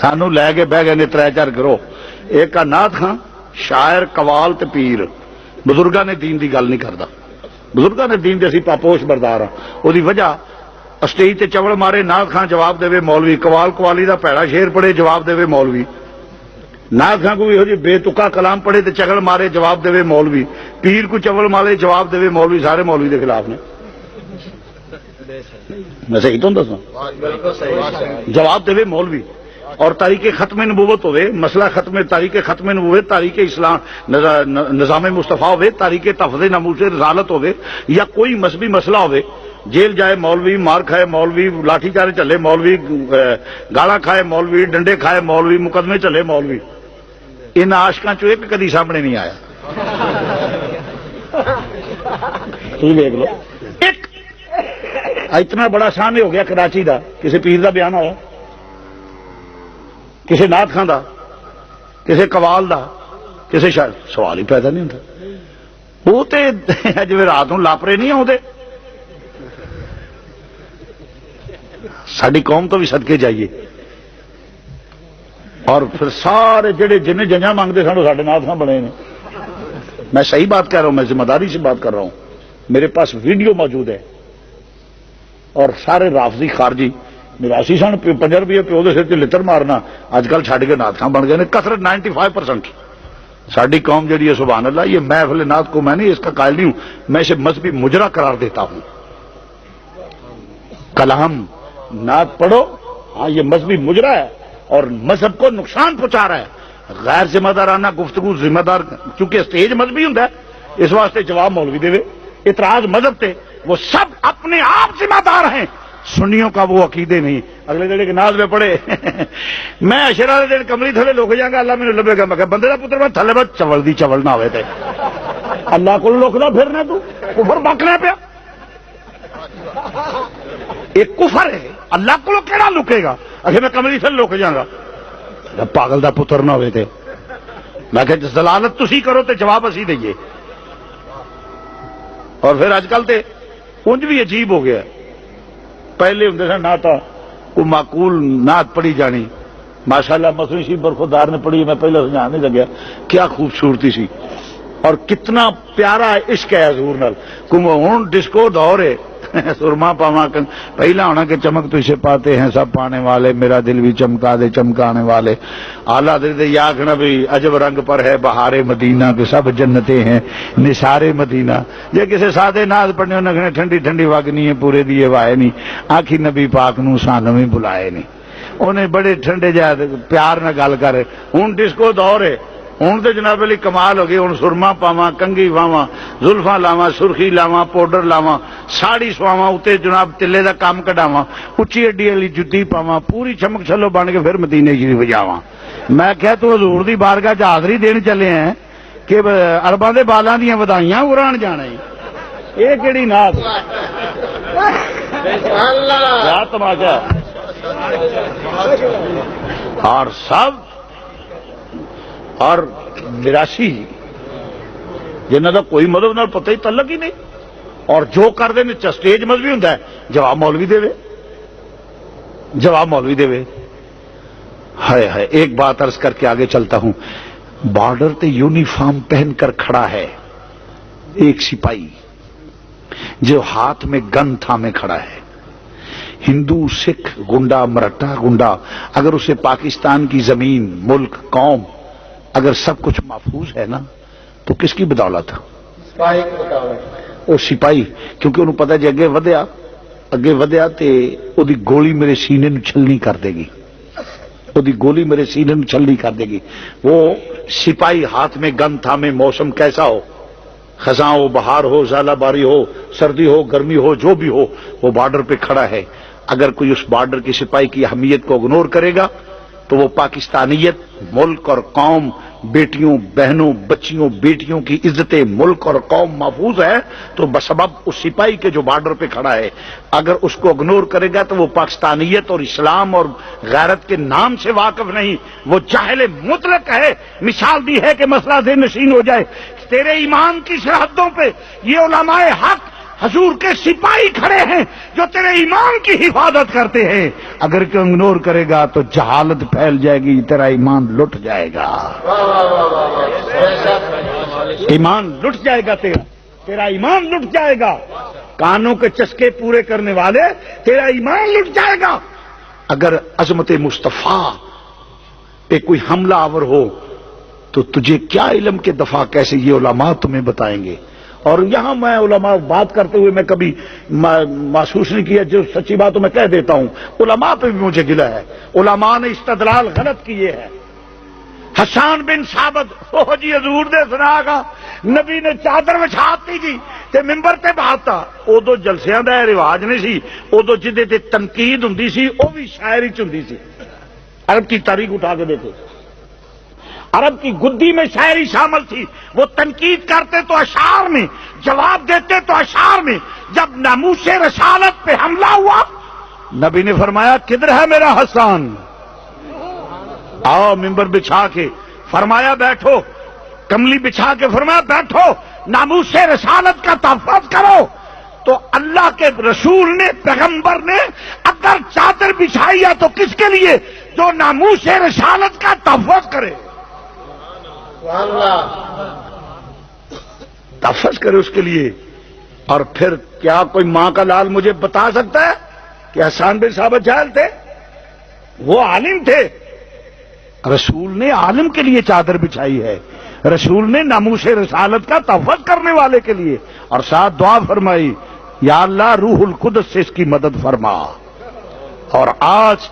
سانو لے کے بہ گئے نے 3-4 گروہ، ایک کا نعت خاں، شاعر، قوال تے پیر۔ بزرگاں نے دین دی گل نہیں کردا، بزرگاں نے دین دے اسی پاپوش بردار ہاں۔ وہی وجہ اسٹیج تے چوڑ مارے نعت خاں جواب دے مولوی، قوال قوالی دا پیڑا شیر پڑھے جواب دے مولوی، نعت خاں کو یہ بے تکا کلام پڑھے تے چگل مارے جواب دے مولوی، پیر کو چول مارے جواب دے مولوی، سارے مولوی دے خلاف نے۔ میں صحیح تو دساں، جواب دے مولوی۔ اور تاریخ ختم نبوت ہوئے، مسئلہ ختم تاریخ ختم نبوت، تاریخ اسلام نظام مصطفیٰ ہوئے، تاریخ تفض ناموس رسالت ہوئے، یا کوئی مذہبی مسئلہ ہوئے، جیل جائے مولوی، مار کھائے مولوی، لاٹھی چارے چلے مولوی، گالا کھائے مولوی، ڈنڈے کھائے مولوی، مقدمے چلے مولوی، ان عاشقاں چوں ایک کدی سامنے نہیں آیا۔ دیکھ لو، ایک اتنا بڑا سامنے ہو گیا کراچی دا، کسی پیر دا بیان آیا، کسی نعت خاں دا، کسی قوال دا، کسی سوال ہی پیدا نہیں ہوتا۔ وہ تے جی رات نوں لاپرے نہیں آتے، ساری قوم تو بھی صدقے جائیے۔ اور پھر سارے جڑے جن جنجاں مانگتے سن وہ ساڈے نعت خاں بنے نے۔ میں صحیح بات کہہ رہا ہوں، میں ذمہ داری سے بات کر رہا ہوں، میرے پاس ویڈیو موجود ہے۔ اور سارے رافضی خارجی نواسی سن، 50 روپیے پیو دے سر تے لتر مارنا، اج کل چھڈ کے نعت خاں بن گئے نے۔ کثرت 95%۔ ساری قوم جڑی ہے سبحان اللہ، یہ محفل نعت کو میں نہیں اس کا قائل نہیں ہوں، میں اسے مذہبی مجرا قرار دیتا ہوں۔ کلام نعت پڑھو، ہاں یہ مذہبی مجرا ہے اور مذہب کو نقصان پہنچا رہا ہے۔ غیر ذمہ دارانہ گفتگو ذمہ دار، چونکہ اسٹیج مذہبی ہوں اس واسطے جواب مولوی دے، اعتراض مذہب تے، وہ سب اپنے آپ ذمہ دار ہیں، سنیوں کا وہ عقیدے نہیں۔ اگلے دن ایک ناز میں پڑھے میں اشرا والے دن کملی تھلے لک جاگا، اللہ مینوں لبے گا، میں کہ بندے دا پتر میں تھلے بس چول دی چول نہ ہوئے تے اللہ کو لکدا پھرنا، تو کفر بکنا پیا، ایک کفر ہے، اللہ کو کیڑا لکے گا؟ اچھا میں کملی تھلے لک جاگا، پاگل دا پتر نہ ہوئے تے، میں کہ ضلالت تسی کرو تے جواب اسی دئیے۔ اور پھر اج کل تے انج بھی عجیب ہو گیا، پہلے ہوں سن نعت کو معقول نعت پڑھی جانی، ماشاءاللہ مسلم شریف برخودار نے پڑھی، میں پہلے سمجھا نہیں لگیا کیا خوبصورتی سی اور کتنا پیارا عشق ہے حضور نال۔ ہوں ڈسکو دور ہے، سرما پاواں پہلا ہونا کہ چمک تو اسے پاتے ہیں سب پانے والے، میرا دل بھی چمکا دے چمکانے والے، اعلیٰ دل دے یا آخنا بھی عجب رنگ پر ہے بہار مدینہ کہ سب جنتیں ہیں نثار مدینہ۔ جے کسی سادے ناز پڑھنے نگنے ٹھنڈی ٹھنڈی وگنی ہے پورے دیے وائے نہیں، آخی نبی پاک نو سانو بھی بلائے نہیں، انہیں بڑے ٹھنڈے جا پیار نہ گل کرے۔ ہوں ڈسکو دور ہے، ہوں تو جناب علی کمال ہو گئی، ہوں سرما پاواں، کنگھی واواں، زلفاں لاواں، سرخی لاواں، پاؤڈر لاواں، ساڑی سواواں، اتنے جناب تلے دا کام کڈاواں، اچھی اڈی والی جُتی پاواں، پوری چمک چھلو بن کے پھر مدینے شریف جاواں۔ میں کہا تو حضور دی بارگاہ چ حاضری دین چلے ہیں کہ ارباں دے بالاں دیاں ودائیاں اڑان جانا ہے، یہ کیڑی نعت؟ کیا تماشا! اور سب اور میراسی جنہ کا کوئی مذہب نال پتہ ہی تعلق ہی نہیں، اور جو کرتے ہیں سٹیج مذہبی ہوں جواب مولوی دے، جواب مولوی دے۔ ہائے ہائے، ایک بات عرض کر کے آگے چلتا ہوں، بارڈر تے یونیفارم پہن کر کھڑا ہے ایک سپاہی جو ہاتھ میں گن تھامے کھڑا ہے، ہندو سکھ گنڈا مرٹا گنڈا، اگر اسے پاکستان کی زمین ملک قوم اگر سب کچھ محفوظ ہے نا تو کس کی بدولت؟ وہ سپاہی، کیونکہ انہوں پتا جی اگے ودیا تے او دی گولی میرے سینے نو چھلنی کر دے گی، او دی گولی میرے سینے نو چھلنی کر دے گی۔ وہ سپاہی ہاتھ میں گن تھامے، موسم کیسا ہو، خزاں ہو، بہار ہو، ژالہ باری ہو، سردی ہو، گرمی ہو، جو بھی ہو، وہ بارڈر پہ کھڑا ہے۔ اگر کوئی اس بارڈر کی سپاہی کی اہمیت کو اگنور کرے گا تو وہ پاکستانیت، ملک اور قوم، بیٹیوں بہنوں بچیوں بیٹیوں کی عزت ملک اور قوم محفوظ ہے تو بسبب اس سپاہی کے جو بارڈر پہ کھڑا ہے، اگر اس کو اگنور کرے گا تو وہ پاکستانیت اور اسلام اور غیرت کے نام سے واقف نہیں، وہ جاہل مطلق ہے۔ مثال دی ہے کہ مسئلہ ذہن نشین ہو جائے، تیرے ایمان کی سرحدوں پہ یہ علماء حق حضور کے سپاہی کھڑے ہیں جو تیرے ایمان کی حفاظت کرتے ہیں، اگر کوئی اگنور کرے گا تو جہالت پھیل جائے گی، تیرا ایمان لٹ جائے گا، ایمان لٹ جائے گا، تیرا ایمان لٹ جائے گا، کانوں کے چسکے پورے کرنے والے تیرا ایمان لٹ جائے گا۔ اگر عظمت مصطفیٰ پہ کوئی حملہ آور ہو تو تجھے کیا علم کے دفاع کیسے، یہ علماء تمہیں بتائیں گے۔ اور یہاں میں علماء بات کرتے ہوئے میں کبھی محسوس نہیں کیا، جو سچی بات میں کہہ دیتا ہوں، علماء پہ بھی مجھے گلہ ہے، علماء نے استدلال غلط کیے ہیں۔ حسان بن ثابت او جی حضور دے سنا گا نبی نے چادر وچھاتی جی تے ممبر تے بہاتا، ادو جلسیاں دا رواج نہیں سی، ادو جدے تے تنقید ہوندی سی او بھی شاعری چ ہوندی سی۔ عرب کی تاریخ اٹھا کے دیکھو، عرب کی گدی میں شاعری شامل تھی، وہ تنقید کرتے تو اشعار میں، جواب دیتے تو اشعار میں۔ جب ناموس رسالت پہ حملہ ہوا نبی نے فرمایا کدھر ہے میرا حسان، آؤ ممبر بچھا کے، فرمایا بیٹھو، کملی بچھا کے فرمایا بیٹھو، ناموس رسالت کا تحفظ کرو۔ تو اللہ کے رسول نے، پیغمبر نے اگر چادر بچھائی ہے تو کس کے لیے؟ جو ناموس رسالت کا تحفظ کرے، تحفظ کرے اس کے لیے۔ اور پھر کیا کوئی ماں کا لال مجھے بتا سکتا ہے کہ حسان بن ثابت جاہل تھے؟ وہ عالم تھے، رسول نے عالم کے لیے چادر بچھائی ہے، رسول نے ناموس رسالت کا تحفظ کرنے والے کے لیے، اور ساتھ دعا فرمائی یا اللہ روح القدس سے اس کی مدد فرما۔ اور آج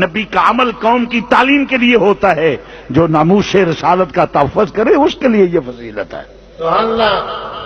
نبی کا عمل قوم کی تعلیم کے لیے ہوتا ہے، جو ناموس رسالت کا تحفظ کرے اس کے لیے یہ فضیلت ہے۔ سبحان اللہ۔